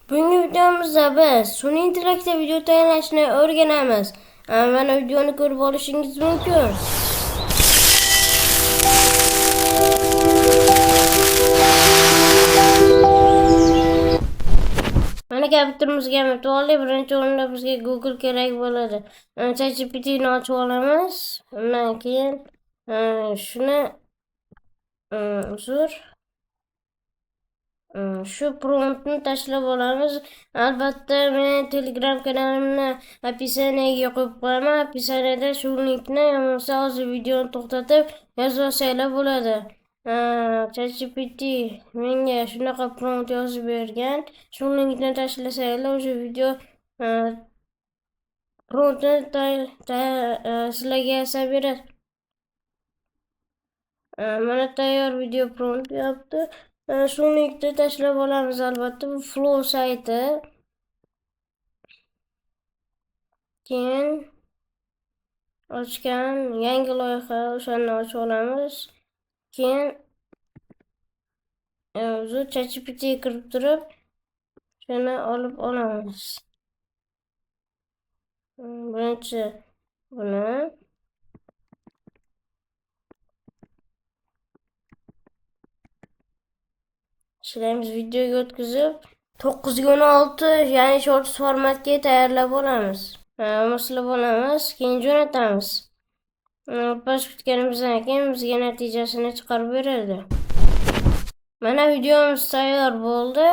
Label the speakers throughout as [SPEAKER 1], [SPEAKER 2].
[SPEAKER 1] Bugungi videomizda biz sun'iy intellektda video tayyorlashni o'rganamiz. Mana videoni ko'rib olishingiz mumkin. Mana kompyuterimizga yetib oldik. Birinchi o'rinda bizga Google kerak bo'ladi. ChatGPT'ni ochib olamiz. Undan keyin shuni shu promptni tashlab olamiz. Albatta men Telegram kanalimni описаниеga qo'yib qo'yaman. Описаниеda shu linkni bo'lmasa hozir videoni to'xtatib yozib olsanglar bo'ladi. ChatGPT menga shunaqa prompt yozib bergan. Shu linkni tashlasanglar o'sha video promptni sizlarga yasab beradi. Mana tayyor video prompt yaptı. Shu linkni tashlab olamiz. Albatta bu Flow sayti. Keyin ochgan yangi loyiha, o'shani ochib olamiz. Keyin o'zi ChatGPTga kirib turib shuni olib olamiz. Birinchi buni ishlaymiz. Videoga o'tkazib 9:16 ya'ni shorts formatga tayyorlab olamiz. Moslab olamiz, keyin jo'natamiz. Pas kutganimizdan keyin bizga natijasini chiqarib beradi. Mana videomiz tayyor bo'ldi.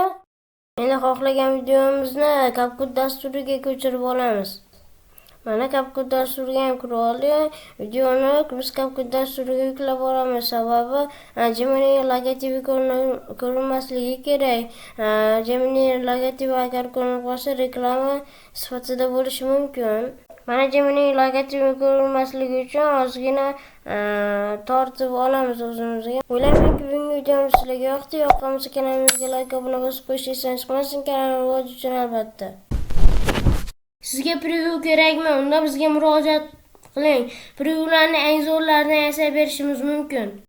[SPEAKER 1] Endi xohlagan videomizni CapCut dasturiga ko'chirib olamiz. Mana CapCut dasturiga ham kirib oldik. Videoni biz CapCut dasturiga yuklab olamiz. Sababi Gemini logotipi ko'rinmasligi kerak. Gemini logotipi agar ko'rinib qolsa reklama sifatida bo'lishi mumkin. Mana Gemini logotipi ko'rinmasligi uchun ozgina tortib olamiz o'zimizga. O'ylaymanki bugungi videomiz sizlarga yoqdi. Yoqqansa kanalimizga like, obuna bosib qo'yishingizni unutmang. Kanal rivoj uchun albatta. Sizga preview kerakmi? Unda bizga murojaat qiling. Previewlarning eng zo'rlarini yasab berishimiz mumkin.